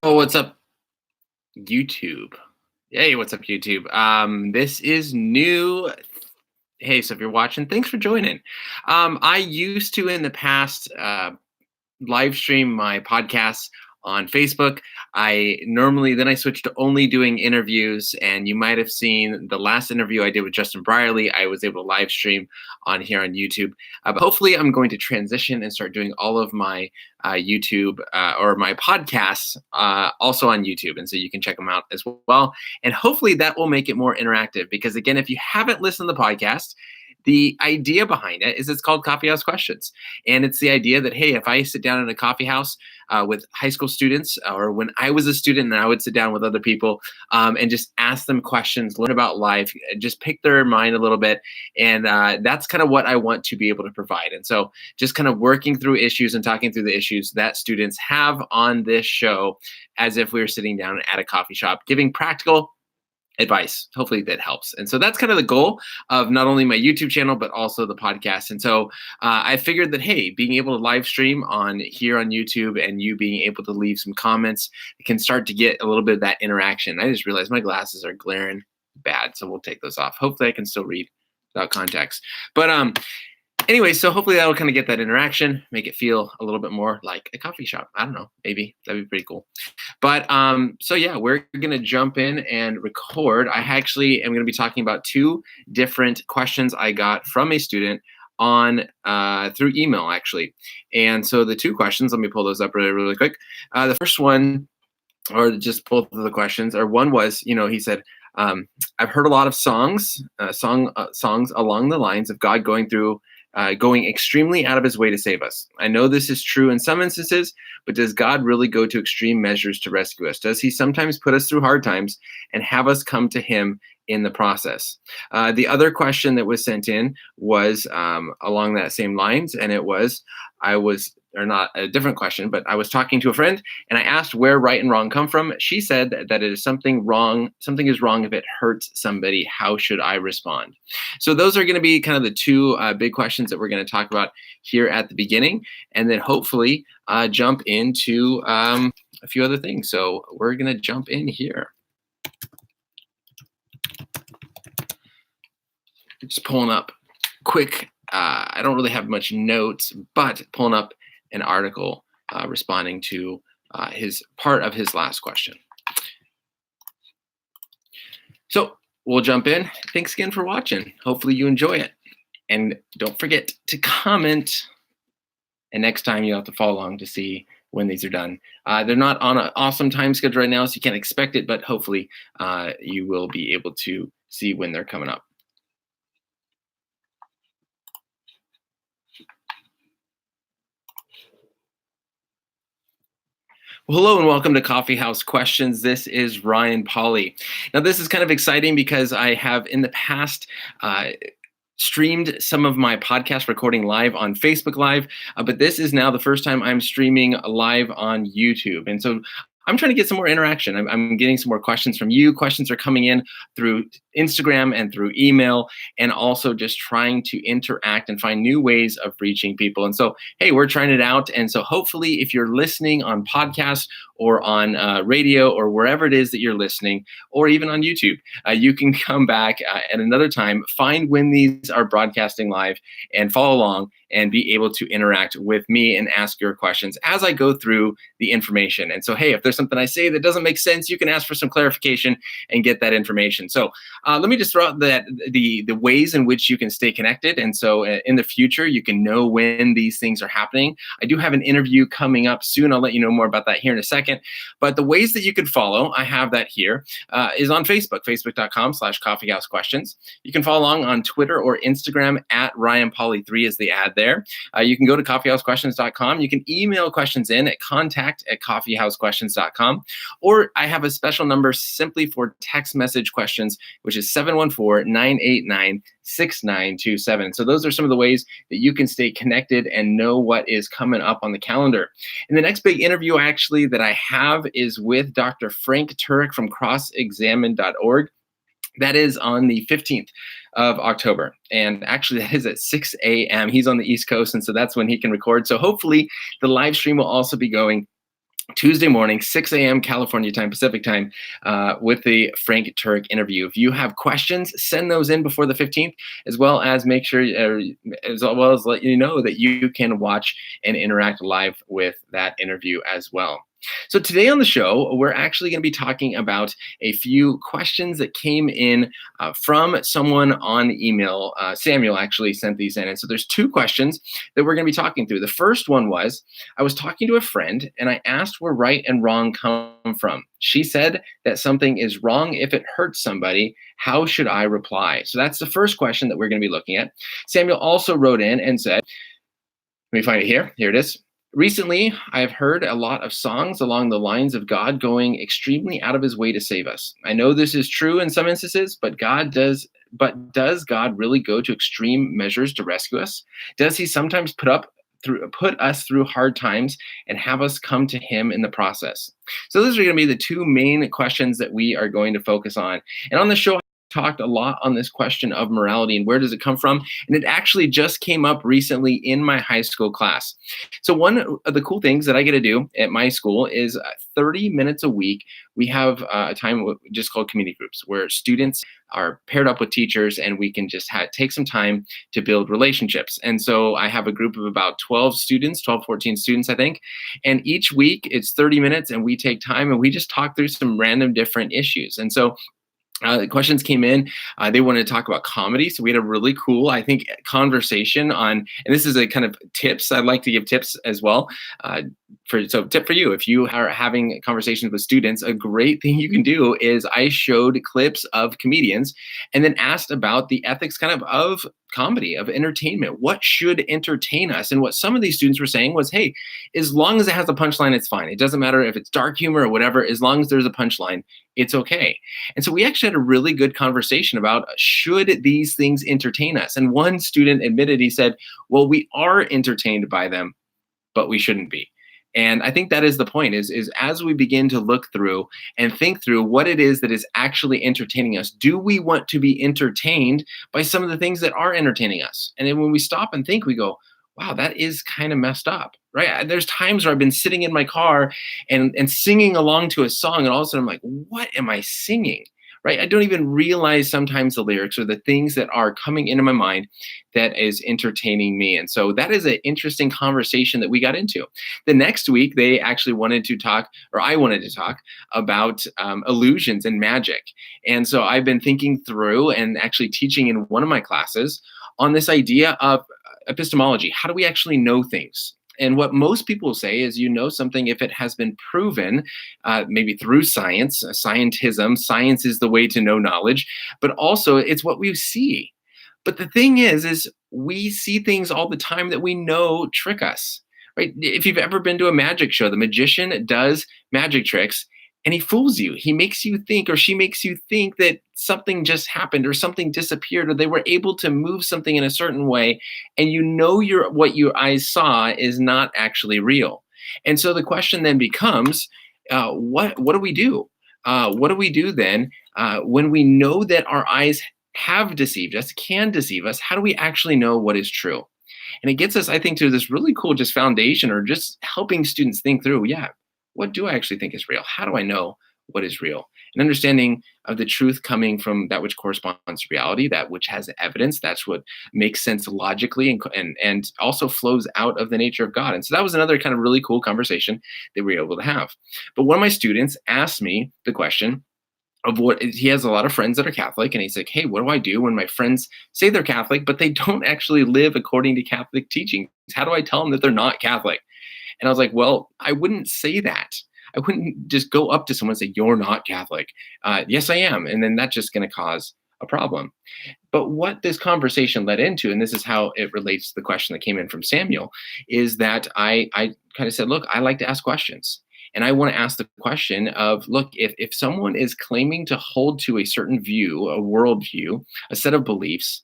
Oh, what's up, YouTube? Hey, what's up, YouTube? This is new. Hey, so if you're watching, thanks for joining. I used to in the past live stream my podcasts on Facebook. I switched to only doing interviews, and you might have seen the last interview I did with Justin Brierley. I was able to live stream on here on YouTube. But hopefully, I'm going to transition and start doing all of my YouTube or my podcasts also on YouTube, and so you can check them out as well. And hopefully, that will make it more interactive. Because again, if you haven't listened to the podcast, the idea behind it is it's called Coffee House Questions. And it's the idea that, hey, if I sit down in a coffee house with high school students, or when I was a student and I would sit down with other people and just ask them questions, learn about life, just pick their mind a little bit. And that's kind of what I want to be able to provide. And so just kind of working through issues and talking through the issues that students have on this show as if we were sitting down at a coffee shop, giving practical advice. Hopefully that helps. And so that's kind of the goal of not only my YouTube channel, but also the podcast. And so I figured that, hey, being able to live stream on here on YouTube and you being able to leave some comments, it can start to get a little bit of that interaction. I just realized my glasses are glaring bad, so we'll take those off. Hopefully I can still read without contacts. But anyway, so hopefully that'll kind of get that interaction, make it feel a little bit more like a coffee shop. I don't know, maybe that'd be pretty cool. But so yeah, we're gonna jump in and record. I actually am gonna be talking about two different questions I got from a student on through email actually. And so the two questions, let me pull those up really quick. The first one, or just both of the questions, or one was, he said, I've heard a lot of songs along the lines of God going extremely out of his way to save us. I know this is true in some instances, but does God really go to extreme measures to rescue us? Does he sometimes put us through hard times and have us come to him in the process? The other question that was sent in was along that same lines, and it was, not a different question, but I was talking to a friend and I asked where right and wrong come from. She said that it is something is wrong if it hurts somebody. How should I respond? So those are going to be kind of the two big questions that we're going to talk about here at the beginning, and then hopefully jump into a few other things. So we're going to jump in here. Just pulling up quick. I don't really have much notes, but pulling up an article responding to his part of his last question. So we'll jump in. Thanks again for watching. Hopefully you enjoy it. And don't forget to comment. And next time you'll have to follow along to see when these are done. They're not on an awesome time schedule right now, so you can't expect it, but hopefully you will be able to see when they're coming up. Well, hello and welcome to Coffee House Questions. This is Ryan Pauly. Now, this is kind of exciting because I have in the past streamed some of my podcast recording live on Facebook Live, but this is now the first time I'm streaming live on YouTube. And so I'm trying to get some more interaction. I'm getting some more questions from you. Questions are coming in through Instagram and through email, and also just trying to interact and find new ways of reaching people. And so, hey, we're trying it out. And so hopefully if you're listening on podcasts or on radio or wherever it is that you're listening, or even on YouTube, you can come back at another time, find when these are broadcasting live and follow along and be able to interact with me and ask your questions as I go through the information. And so, hey, if there's something I say that doesn't make sense, you can ask for some clarification and get that information. So let me just throw out the ways in which you can stay connected. And so in the future, you can know when these things are happening. I do have an interview coming up soon. I'll let you know more about that here in a second. But the ways that you can follow, I have that here, is on Facebook, facebook.com/coffeehousequestions. You can follow along on Twitter or Instagram at RyanPauly3 is the ad there. You can go to coffeehousequestions.com. You can email questions in at contact@coffeehousequestions.com. Or I have a special number simply for text message questions, which is 714-989-6927. So those are some of the ways that you can stay connected and know what is coming up on the calendar. And the next big interview actually that I have is with Dr. Frank Turek from crossexamine.org. That is on the 15th of October. And actually that is at 6 a.m. He's on the East Coast, and so that's when he can record. So hopefully the live stream will also be going Tuesday morning, 6 a.m. California time, Pacific time, with the Frank Turek interview. If you have questions, send those in before the 15th, as well as make sure, as well as let you know that you can watch and interact live with that interview as well. So today on the show, we're actually going to be talking about a few questions that came in from someone on email. Samuel actually sent these in. And so there's two questions that we're going to be talking through. The first one was, I was talking to a friend and I asked where right and wrong come from. She said that something is wrong if it hurts somebody. How should I reply? So that's the first question that we're going to be looking at. Samuel also wrote in and said, let me find it here. Here it is. Recently, I have heard a lot of songs along the lines of God going extremely out of his way to save us. I know this is true in some instances, but does God really go to extreme measures to rescue us? Does he sometimes put us through hard times and have us come to him in the process? So those are going to be the two main questions that we are going to focus on. And on the show, talked a lot on this question of morality and where does it come from, and it actually just came up recently in my high school class. So one of the cool things that I get to do at my school is 30 minutes a week we have a time just called community groups where students are paired up with teachers and we can just take some time to build relationships. And so I have a group of about 12 students, 12, 14 students, I think. And each week it's 30 minutes and we take time and we just talk through some random different issues. And so the questions came in. They wanted to talk about comedy. So we had a really cool, I think, conversation on, and this is a kind of tips. I'd like to give tips as well. Tip for you, if you are having conversations with students, a great thing you can do is I showed clips of comedians and then asked about the ethics of comedy, of entertainment. What should entertain us? And what some of these students were saying was, hey, as long as it has a punchline, it's fine. It doesn't matter if it's dark humor or whatever, as long as there's a punchline, it's okay. And so we actually had a really good conversation about should these things entertain us? And one student admitted, he said, well, we are entertained by them, but we shouldn't be. And I think that is the point is as we begin to look through and think through what it is that is actually entertaining us, do we want to be entertained by some of the things that are entertaining us? And then when we stop and think, we go, wow, that is kind of messed up, right? There's times where I've been sitting in my car and singing along to a song, and all of a sudden I'm like, what am I singing? Right? I don't even realize sometimes the lyrics or the things that are coming into my mind that is entertaining me. And so that is an interesting conversation that we got into. The next week, they actually wanted to talk, or I wanted to talk about illusions and magic. And so I've been thinking through and actually teaching in one of my classes on this idea of epistemology. How do we actually know things? And what most people say is you know something if it has been proven, maybe through science, scientism. Science is the way to know knowledge, but also it's what we see. But the thing is we see things all the time that we know trick us, right? If you've ever been to a magic show, the magician does magic tricks and he fools you. He makes you think, or she makes you think that something just happened or something disappeared or they were able to move something in a certain way. And you know what your eyes saw is not actually real. And so the question then becomes, what do we do? What do we do then when we know that our eyes have deceived us, can deceive us? How do we actually know what is true? And it gets us, I think, to this really cool just foundation or just helping students think through, yeah, what do I actually think is real? How do I know what is real? An understanding of the truth coming from that which corresponds to reality, that which has evidence, that's what makes sense logically and also flows out of the nature of God. And so that was another kind of really cool conversation that we were able to have. But one of my students asked me the question of what he has a lot of friends that are Catholic, and he's like, hey, what do I do when my friends say they're Catholic, but they don't actually live according to Catholic teaching? How do I tell them that they're not Catholic? And I was like, well, I wouldn't say that. I wouldn't just go up to someone and say, you're not Catholic. Yes, I am. And then that's just going to cause a problem. But what this conversation led into, and this is how it relates to the question that came in from Samuel, is that I kind of said, look, I like to ask questions. And I want to ask the question of, look, if someone is claiming to hold to a certain view, a worldview, a set of beliefs,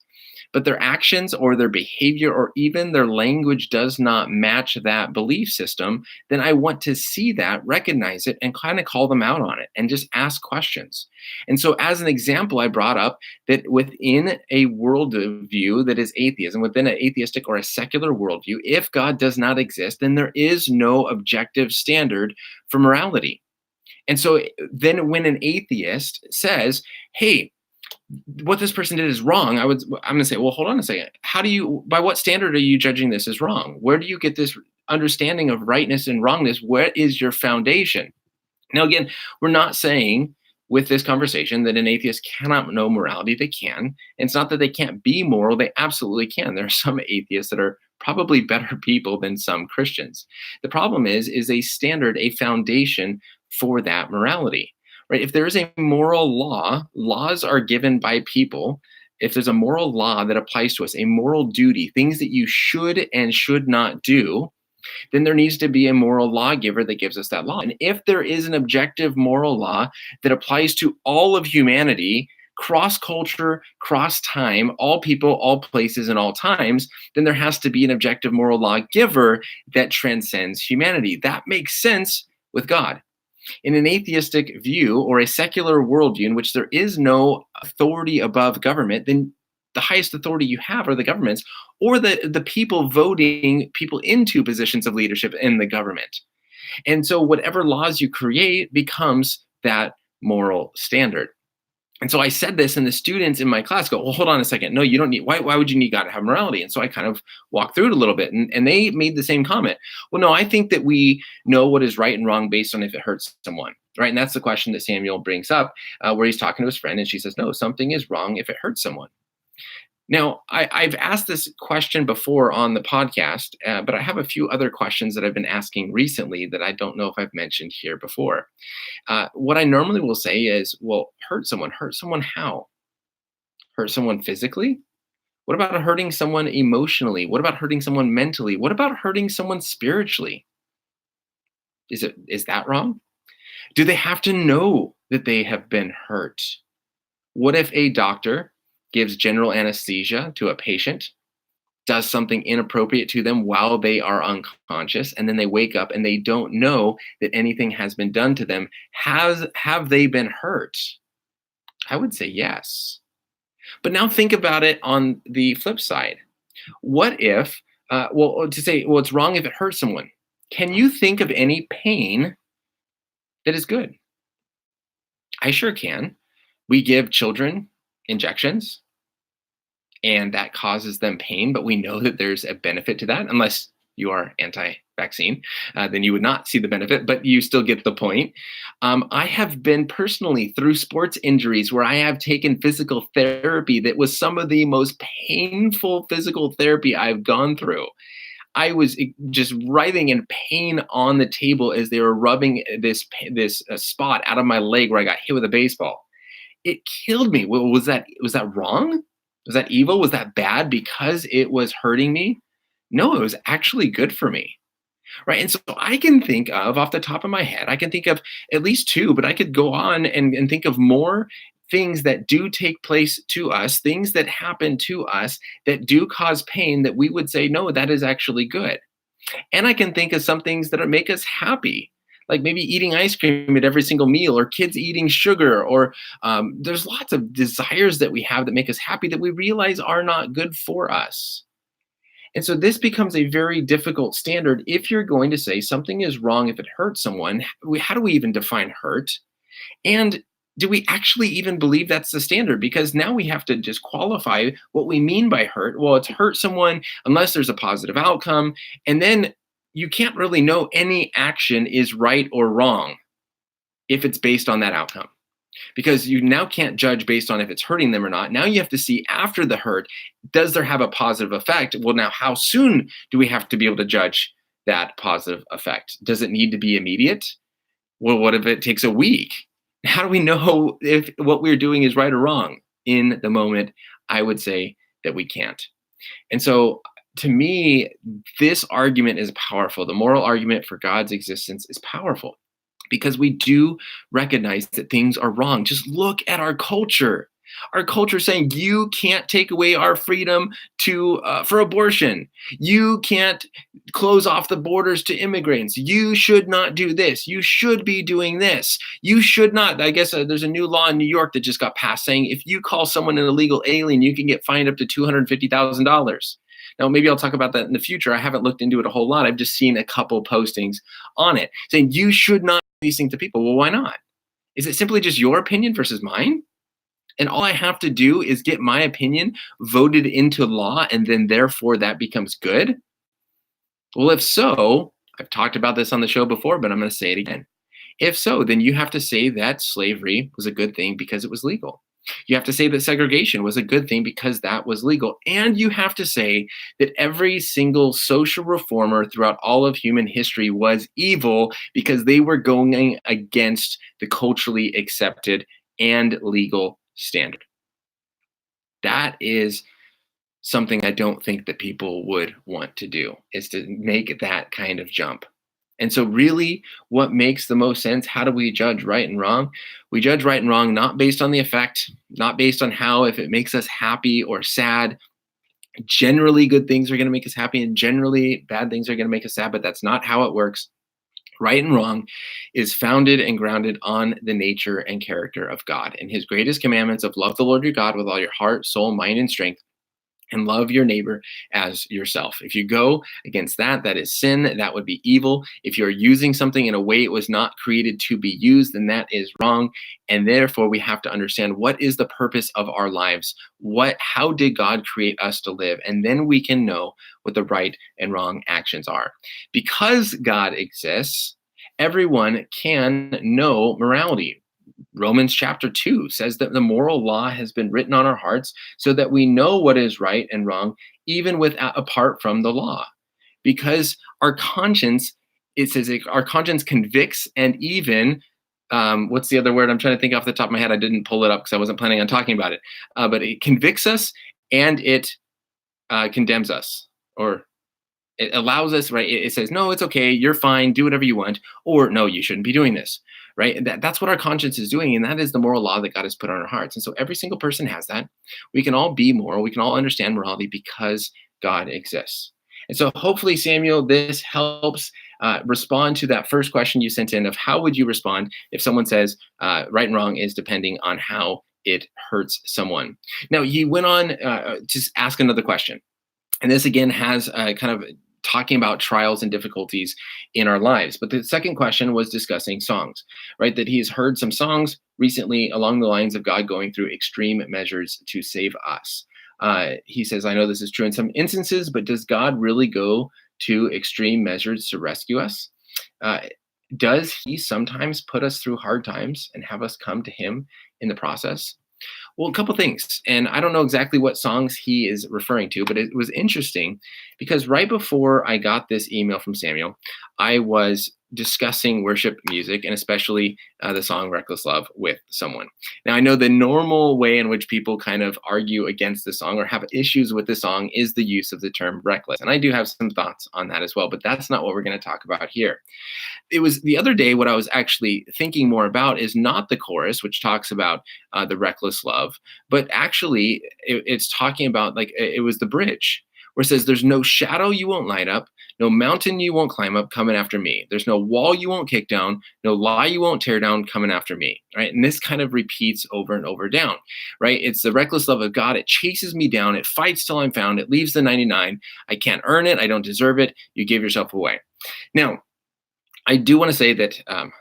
but their actions or their behavior or even their language does not match that belief system, then I want to see that, recognize it, and kind of call them out on it and just ask questions. And so, as an example, I brought up that within a worldview that is atheism, within an atheistic or a secular worldview, if God does not exist, then there is no objective standard for morality. And so then when an atheist says, hey, what this person did is wrong, I'm going to say, well, hold on a second. How do you, by what standard are you judging this as wrong? Where do you get this understanding of rightness and wrongness? What is your foundation? Now, again, we're not saying with this conversation that an atheist cannot know morality. They can. And it's not that they can't be moral. They absolutely can. There are some atheists that are probably better people than some Christians. The problem is a standard, a foundation for that morality, right? If there is a moral law, laws are given by people. If there's a moral law that applies to us, a moral duty, things that you should and should not do, then there needs to be a moral lawgiver that gives us that law. And if there is an objective moral law that applies to all of humanity, cross culture, cross time, all people, all places, and all times, then there has to be an objective moral lawgiver that transcends humanity. That makes sense with God. In an atheistic view or a secular worldview in which there is no authority above government, then the highest authority you have are the governments or the people voting people into positions of leadership in the government. And so whatever laws you create becomes that moral standard. And so I said this, and the students in my class go, well, hold on a second. No, you don't need, why would you need God to have morality? And so I kind of walked through it a little bit, and they made the same comment. Well, no, I think that we know what is right and wrong based on if it hurts someone, right? And that's the question that Samuel brings up, where he's talking to his friend, and she says, no, something is wrong if it hurts someone. Now, I've asked this question before on the podcast, but I have a few other questions that I've been asking recently that I don't know if I've mentioned here before. What I normally will say is, well, hurt someone. Hurt someone how? Hurt someone physically? What about hurting someone emotionally? What about hurting someone mentally? What about hurting someone spiritually? Is that wrong? Do they have to know that they have been hurt? What if a doctor gives general anesthesia to a patient, does something inappropriate to them while they are unconscious, and then they wake up and they don't know that anything has been done to them? Have they been hurt? I would say yes. But now think about it on the flip side. What if, it's wrong if it hurts someone. Can you think of any pain that is good? I sure can. We give children injections, and that causes them pain, but we know that there's a benefit to that. Unless you are anti-vaccine, then you would not see the benefit, but you still get the point. I have been personally through sports injuries where I have taken physical therapy that was some of the most painful physical therapy I've gone through. I was just writhing in pain on the table as they were rubbing this spot out of my leg where I got hit with a baseball. It killed me. Well, was that wrong? Was that evil? Was that bad because it was hurting me? No, it was actually good for me. Right. And so I can think of, off the top of my head, I can think of at least two, but I could go on and think of more things that do take place to us, things that happen to us that do cause pain that we would say, no, that is actually good. And I can think of some things that make us happy, like maybe eating ice cream at every single meal, or kids eating sugar, or there's lots of desires that we have that make us happy that we realize are not good for us. And so this becomes a very difficult standard if you're going to say something is wrong if it hurts someone. How do we even define hurt? And do we actually even believe that's the standard? Because now we have to just qualify what we mean by hurt. Well, it's hurt someone unless there's a positive outcome. And then you can't really know any action is right or wrong if it's based on that outcome, because you now can't judge based on if it's hurting them or not. Now you have to see after the hurt, does there have a positive effect? Well, now how soon do we have to be able to judge that positive effect? Does it need to be immediate? Well, what if it takes a week? How do we know if what we're doing is right or wrong in the moment? I would say that we can't. And so to me, this argument is powerful. The moral argument for God's existence is powerful because we do recognize that things are wrong. Just look at our culture. Our culture is saying you can't take away our freedom to for abortion. You can't close off the borders to immigrants. You should not do this. You should be doing this. You should not. I guess there's a new law in New York that just got passed saying if you call someone an illegal alien, you can get fined up to $250,000. Now, maybe I'll talk about that in the future. I haven't looked into it a whole lot. I've just seen a couple postings on it saying you should not do these things to people. Well, why not? Is it simply just your opinion versus mine? And all I have to do is get my opinion voted into law, and then therefore that becomes good? Well, if so, I've talked about this on the show before, but I'm going to say it again. If so, then you have to say that slavery was a good thing because it was legal. You have to say that segregation was a good thing because that was legal. And you have to say that every single social reformer throughout all of human history was evil because they were going against the culturally accepted and legal standard. That is something I don't think that people would want to do, is to make that kind of jump. And so really what makes the most sense, how do we judge right and wrong? We judge right and wrong not based on the effect, not based on how, if it makes us happy or sad. Generally good things are going to make us happy and generally bad things are going to make us sad, but that's not how it works. Right and wrong is founded and grounded on the nature and character of God and his greatest commandments of love the Lord your God with all your heart, soul, mind, and strength, and love your neighbor as yourself. If you go against that, that is sin. That would be evil. If you're using something in a way it was not created to be used, then that is wrong. And therefore, we have to understand what is the purpose of our lives? How did God create us to live? And then we can know what the right and wrong actions are. Because God exists, everyone can know morality. Romans chapter 2 says that the moral law has been written on our hearts so that we know what is right and wrong, even apart from the law. Because our conscience, it says our conscience convicts and even, what's the other word? I'm trying to think off the top of my head. I didn't pull it up because I wasn't planning on talking about it. But it convicts us and it condemns us, or it allows us, right? It says, no, it's okay. You're fine. Do whatever you want. Or no, you shouldn't be doing this, right? That's what our conscience is doing. And that is the moral law that God has put on our hearts. And so every single person has that. We can all be moral. We can all understand morality because God exists. And so hopefully, Samuel, this helps respond to that first question you sent in of how would you respond if someone says right and wrong is depending on how it hurts someone. Now, he went on to ask another question. And this again has kind of talking about trials and difficulties in our lives. But the second question was discussing songs, right? That he's heard some songs recently along the lines of God going through extreme measures to save us. He says, I know this is true in some instances, but does God really go to extreme measures to rescue us? Does he sometimes put us through hard times and have us come to him in the process? Well, a couple things. And I don't know exactly what songs he is referring to, but it was interesting because right before I got this email from Samuel, I was discussing worship music and especially the song Reckless Love with someone. Now, I know the normal way in which people kind of argue against the song or have issues with the song is the use of the term reckless. And I do have some thoughts on that as well, but that's not what we're going to talk about here. It was the other day, what I was actually thinking more about is not the chorus, which talks about the reckless love, but actually it's talking about, like, it was the bridge where it says, there's no shadow you won't light up, no mountain you won't climb up coming after me. There's no wall you won't kick down, no lie you won't tear down coming after me, right? And this kind of repeats over and over down, right? It's the reckless love of God. It chases me down. It fights till I'm found. It leaves the 99. I can't earn it. I don't deserve it. You gave yourself away. Now, I do want to say that I'm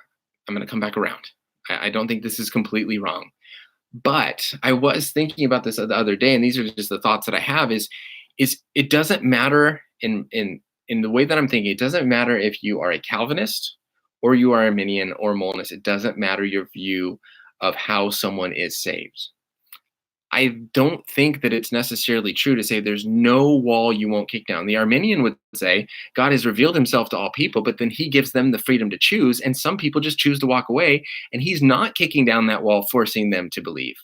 going to come back around. I don't think this is completely wrong. But I was thinking about this the other day, and these are just the thoughts that I have, is it doesn't matter in the way that I'm thinking, it doesn't matter if you are a Calvinist or you are Arminian or Molinist. It doesn't matter your view of how someone is saved. I don't think that it's necessarily true to say there's no wall you won't kick down. The Arminian would say God has revealed himself to all people, but then he gives them the freedom to choose. And some people just choose to walk away, and he's not kicking down that wall, forcing them to believe.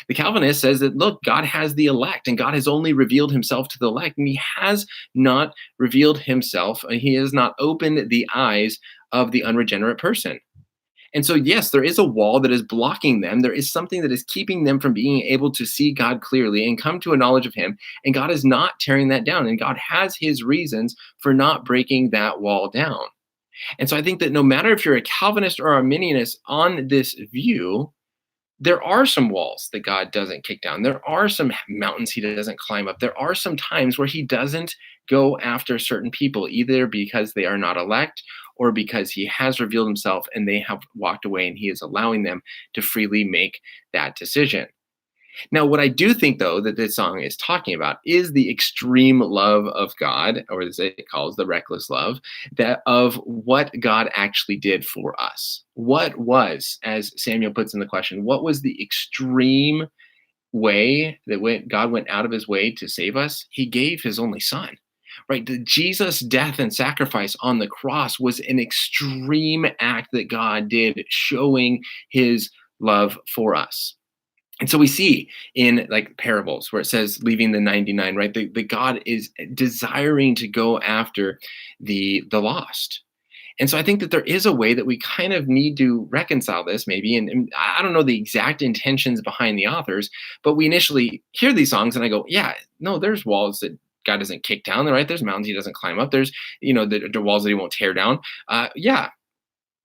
The Calvinist says that, look, God has the elect, and God has only revealed himself to the elect, and he has not revealed himself, and he has not opened the eyes of the unregenerate person. And so, yes, there is a wall that is blocking them. There is something that is keeping them from being able to see God clearly and come to a knowledge of Him. And God is not tearing that down. And God has His reasons for not breaking that wall down. And so I think that no matter if you're a Calvinist or Arminianist on this view, there are some walls that God doesn't kick down. There are some mountains He doesn't climb up. There are some times where He doesn't go after certain people, either because they are not elect or because He has revealed Himself and they have walked away and He is allowing them to freely make that decision. Now, what I do think, though, that this song is talking about is the extreme love of God, or as it calls the reckless love, that of what God actually did for us. What was, as Samuel puts in the question, what was the extreme way that God went out of His way to save us? He gave His only Son. Right? The Jesus' death and sacrifice on the cross was an extreme act that God did, showing His love for us. And so we see in like parables where it says leaving the 99, right? The God is desiring to go after the lost. And so I think that there is a way that we kind of need to reconcile this, maybe. And I don't know the exact intentions behind the authors, but we initially hear these songs and I go, yeah, no, there's walls that God doesn't kick down, right? There's mountains He doesn't climb up. There's, the walls that He won't tear down. Yeah,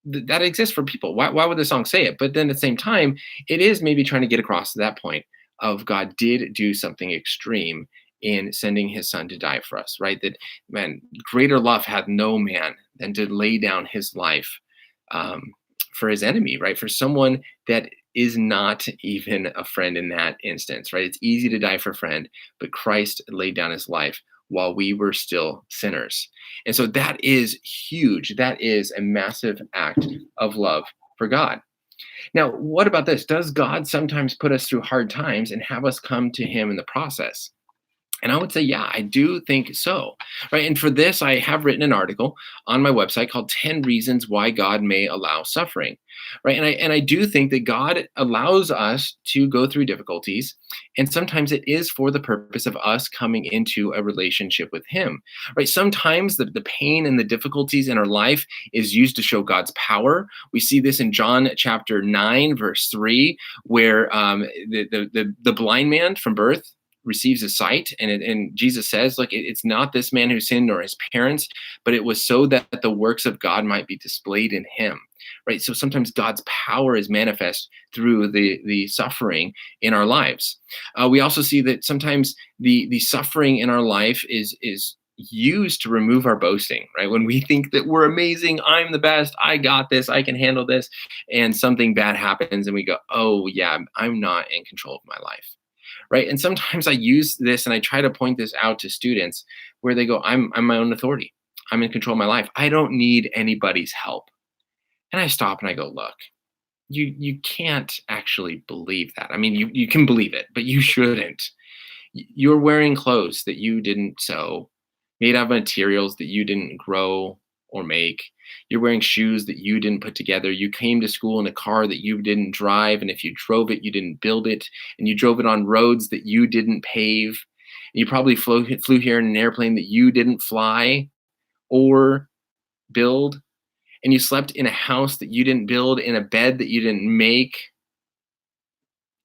that exists for people. Why would the song say it? But then at the same time, it is maybe trying to get across to that point of God did do something extreme in sending His Son to die for us, right? That, man, greater love hath no man than to lay down his life um, for his enemy, right? For someone that is not even a friend in that instance, right? It's easy to die for a friend, but Christ laid down His life while we were still sinners. And so that is huge. That is a massive act of love for God. Now, what about this? Does God sometimes put us through hard times and have us come to Him in the process? And I would say, yeah, I do think so. Right. And for this, I have written an article on my website called 10 Reasons Why God May Allow Suffering. Right. And I do think that God allows us to go through difficulties. And sometimes it is for the purpose of us coming into a relationship with Him. Right. Sometimes the pain and the difficulties in our life is used to show God's power. We see this in John chapter 9, verse 3, where the blind man from birth receives his sight, and Jesus says, like, it's not this man who sinned or his parents, but it was so that the works of God might be displayed in him. Right. So sometimes God's power is manifest through the suffering in our lives. We also see that sometimes the suffering in our life is used to remove our boasting, right? When we think that we're amazing, I'm the best, I got this, I can handle this, and something bad happens and we go, oh yeah, I'm not in control of my life. Right. And sometimes I use this and I try to point this out to students where they go, I'm my own authority. I'm in control of my life. I don't need anybody's help. And I stop and I go, look, you can't actually believe that. I mean, you can believe it, but you shouldn't. You're wearing clothes that you didn't sew, made out of materials that you didn't grow or make. You're wearing shoes that you didn't put together. You came to school in a car that you didn't drive. And if you drove it, you didn't build it. And you drove it on roads that you didn't pave. You probably flew here in an airplane that you didn't fly or build. And you slept in a house that you didn't build, in a bed that you didn't make,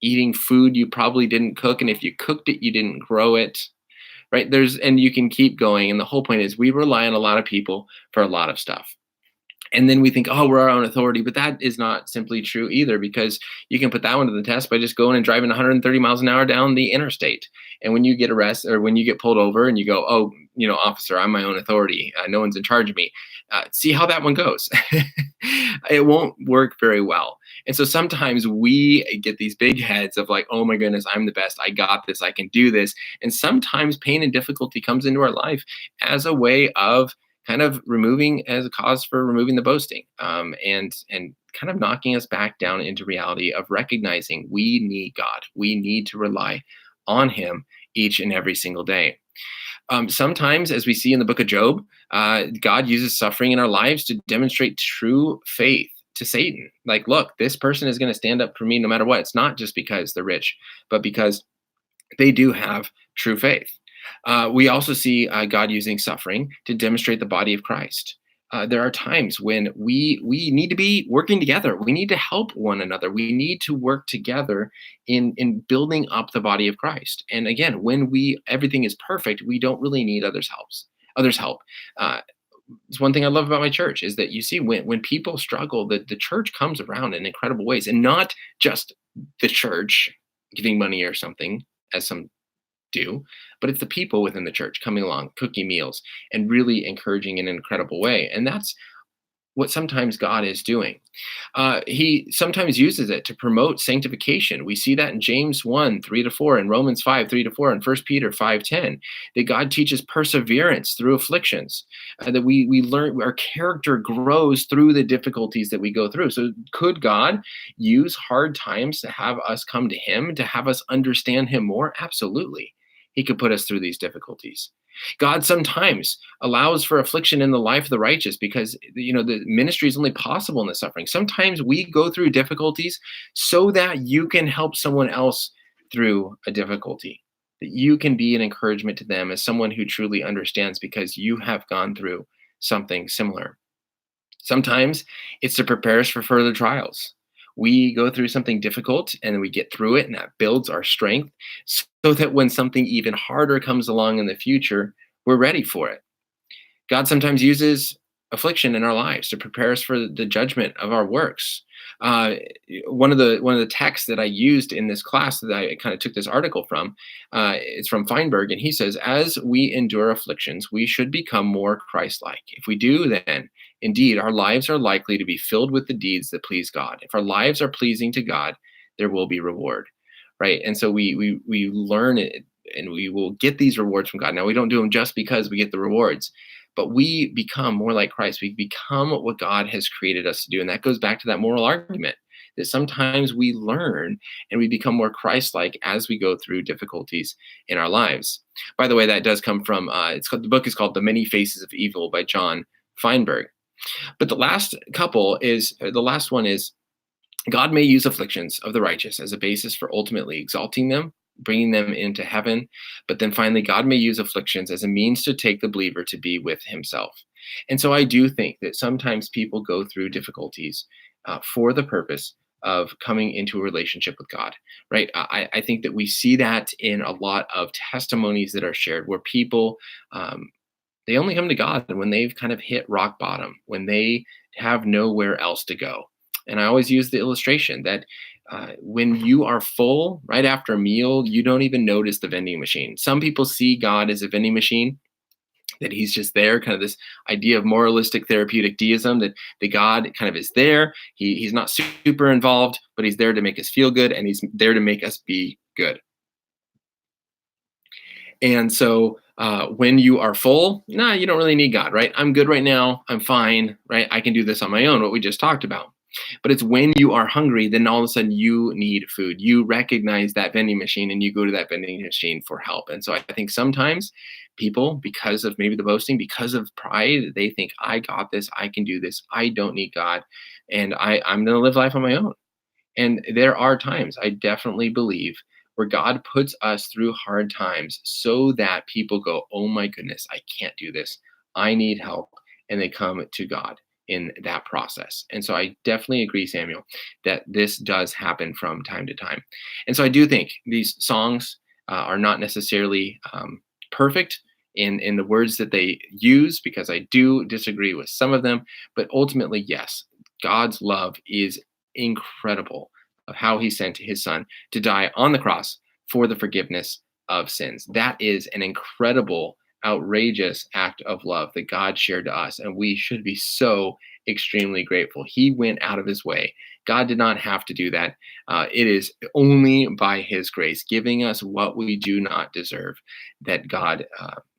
eating food you probably didn't cook. And if you cooked it, you didn't grow it. Right? And you can keep going. And the whole point is we rely on a lot of people for a lot of stuff. And then we think, oh, we're our own authority. But that is not simply true either, because you can put that one to the test by just going and driving 130 miles an hour down the interstate. And when you get arrested or when you get pulled over and you go, oh, officer, I'm my own authority. No one's in charge of me. See how that one goes. It won't work very well. And so sometimes we get these big heads of like, oh my goodness, I'm the best. I got this. I can do this. And sometimes pain and difficulty comes into our life as a way of kind of as a cause for removing the boasting, and kind of knocking us back down into reality of recognizing we need God. We need to rely on Him each and every single day. Sometimes, as we see in the book of Job, God uses suffering in our lives to demonstrate true faith to Satan. Like, look, this person is going to stand up for me no matter what. It's not just because they're rich, but because they do have true faith. We also see God using suffering to demonstrate the body of Christ. there are times when we need to be working together. We need to help one another. We need to work together in building up the body of Christ. And again, when we everything is perfect, we don't really need others help. Uh, it's one thing I love about my church is that you see when people struggle, the church comes around in incredible ways, and not just the church giving money or something, as some do, but it's the people within the church coming along, cooking meals, and really encouraging in an incredible way. And that's what sometimes God is doing. He sometimes uses it to promote sanctification. We see that in James 1, 3 to 4, and Romans 5, 3 to 4, and 1 Peter 5, 10, that God teaches perseverance through afflictions, that we learn our character grows through the difficulties that we go through. So could God use hard times to have us come to him, to have us understand him more? Absolutely. He could put us through these difficulties. God sometimes allows for affliction in the life of the righteous because the ministry is only possible in the suffering. Sometimes we go through difficulties so that you can help someone else through a difficulty, that you can be an encouragement to them as someone who truly understands because you have gone through something similar. Sometimes it's to prepare us for further trials. We go through something difficult and then we get through it, and that builds our strength so that when something even harder comes along in the future, we're ready for it. God sometimes uses affliction in our lives to prepare us for the judgment of our works. Uh, one of the texts that I used in this class that I kind of took this article from, it's from Feinberg, and he says, "As we endure afflictions, we should become more Christ-like. If we do, then indeed our lives are likely to be filled with the deeds that please God. If our lives are pleasing to God, there will be reward." Right, and so we learn it, and we will get these rewards from God. Now we don't do them just because we get the rewards, but we become more like Christ. We become what God has created us to do. And that goes back to that moral argument that sometimes we learn and we become more Christ-like as we go through difficulties in our lives. By the way, that does come from, the book is called The Many Faces of Evil by John Feinberg. But the last one is, God may use afflictions of the righteous as a basis for ultimately exalting them, bringing them into heaven. But then finally, God may use afflictions as a means to take the believer to be with himself. And so I do think that sometimes people go through difficulties for the purpose of coming into a relationship with God, right? I think that we see that in a lot of testimonies that are shared where people, they only come to God when they've kind of hit rock bottom, when they have nowhere else to go. And I always use the illustration that when you are full right after a meal, you don't even notice the vending machine. Some people see God as a vending machine, that he's just there, kind of this idea of moralistic therapeutic deism, that the God kind of is there. He's not super involved, but he's there to make us feel good, and he's there to make us be good. And so when you are full, nah, you don't really need God, right? I'm good right now. I'm fine, right? I can do this on my own, what we just talked about. But it's when you are hungry, then all of a sudden you need food. You recognize that vending machine and you go to that vending machine for help. And so I think sometimes people, because of maybe the boasting, because of pride, they think, I got this, I can do this, I don't need God, and I'm going to live life on my own. And there are times, I definitely believe, where God puts us through hard times so that people go, oh my goodness, I can't do this. I need help. And they come to God in that process. And so I definitely agree, Samuel, that this does happen from time to time. And so I do think these songs are not necessarily perfect in the words that they use, because I do disagree with some of them. But ultimately, yes, God's love is incredible, of how he sent his son to die on the cross for the forgiveness of sins. That is an incredible, outrageous act of love that God shared to us, and we should be so extremely grateful. He went out of his way. God did not have to do that. It is only by his grace, giving us what we do not deserve, that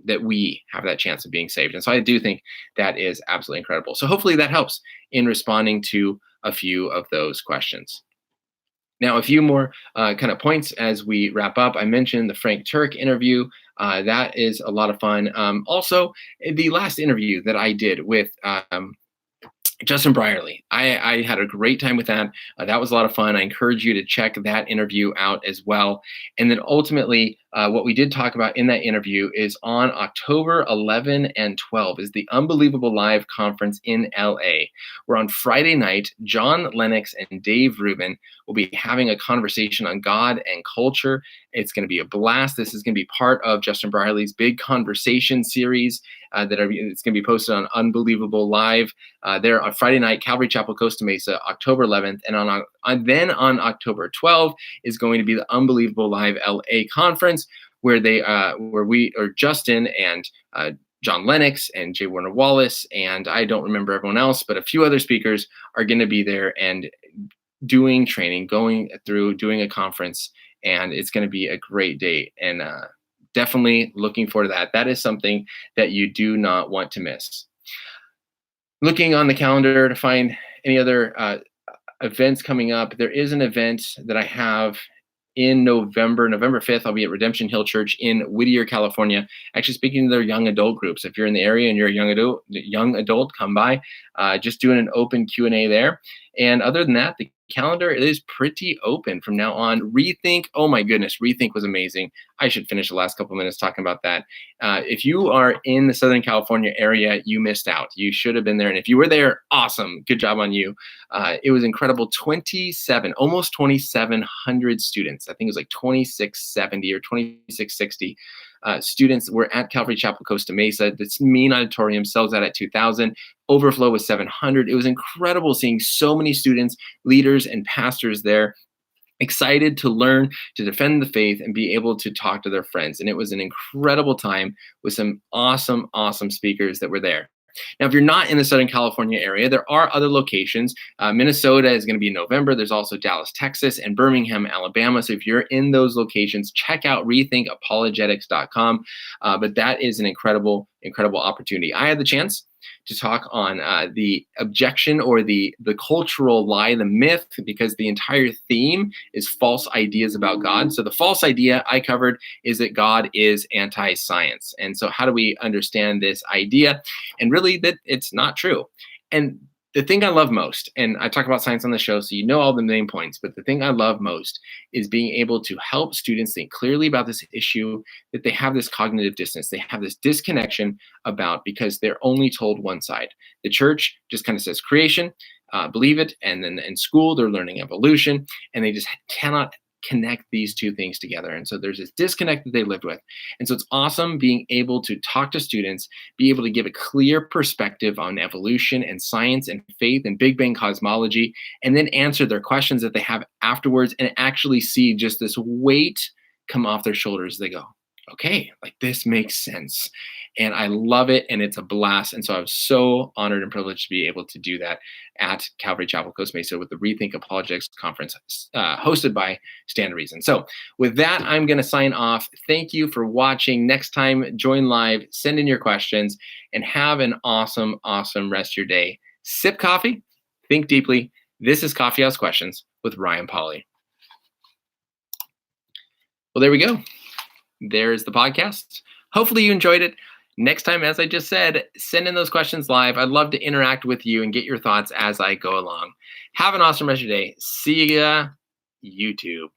that we have that chance of being saved. And so I do think that is absolutely incredible. So hopefully that helps in responding to a few of those questions. Now, a few more kind of points as we wrap up. I mentioned the Frank Turk interview. That is a lot of fun. Also, the last interview that I did with Justin Brierley. I had a great time with that. That was a lot of fun. I encourage you to check that interview out as well. And then ultimately, what we did talk about in that interview is on October 11 and 12 is the Unbelievable Live Conference in LA, where on Friday night, John Lennox and Dave Rubin will be having a conversation on God and culture. It's going to be a blast. This is going to be part of Justin Brierley's big conversation series it's going to be posted on Unbelievable Live there on Friday night, Calvary Chapel, Costa Mesa, October 11th, and then on October 12th is going to be the Unbelievable Live LA conference, where we or Justin and John Lennox and Jay Warner Wallace, and I don't remember everyone else, but a few other speakers are going to be there and doing training, going through doing a conference, and it's going to be a great day. And definitely looking forward to that. That is something that you do not want to miss. Looking on the calendar to find any other events coming up, there is an event that I have in November 5th. I'll be at Redemption Hill Church in Whittier, California, actually speaking to their young adult groups. If you're in the area and you're a young adult, come by, just doing an open Q&A there. And other than that, the calendar is pretty open from now on. Rethink, oh my goodness, Rethink was amazing. I should finish the last couple minutes talking about that. If you are in the Southern California area, you missed out. You should have been there. And if you were there, awesome. Good job on you. It was incredible. Almost 2,700 students. I think it was like 2,670 or 2,660 students were at Calvary Chapel, Costa Mesa. This main auditorium sells out at 2,000. Overflow was 700. It was incredible seeing so many students, leaders, and pastors there, excited to learn, to defend the faith, and be able to talk to their friends. And it was an incredible time with some awesome, awesome speakers that were there. Now, if you're not in the Southern California area, there are other locations. Minnesota is going to be in November. There's also Dallas, Texas, and Birmingham, Alabama. So if you're in those locations, check out rethinkapologetics.com. But that is an incredible, incredible opportunity. I had the chance to talk on the objection or the cultural lie, the myth, because the entire theme is false ideas about God. So the false idea I covered is that God is anti-science. And so how do we understand this idea? And really that it's not true. And the thing I love most, and I talk about science on the show, so you know all the main points, but the thing I love most is being able to help students think clearly about this issue, that they have this cognitive dissonance, they have this disconnection about, because they're only told one side. The church just kind of says creation, believe it, and then in school they're learning evolution, and they just cannot connect these two things together. And so there's this disconnect that they lived with. And so it's awesome being able to talk to students, be able to give a clear perspective on evolution and science and faith and Big Bang cosmology, and then answer their questions that they have afterwards and actually see just this weight come off their shoulders. They go, okay, like this makes sense. And I love it. And it's a blast. And so I was so honored and privileged to be able to do that at Calvary Chapel, Costa Mesa with the Rethink Apologetics Conference hosted by Stand to Reason. So with that, I'm going to sign off. Thank you for watching. Next time, join live, send in your questions, and have an awesome, awesome rest of your day. Sip coffee, think deeply. This is Coffee House Questions with Ryan Pauly. Well, there we go. There's the podcast. Hopefully you enjoyed it. Next time, as I just said, send in those questions live. I'd love to interact with you and get your thoughts as I go along. Have an awesome rest of your day. See ya, YouTube.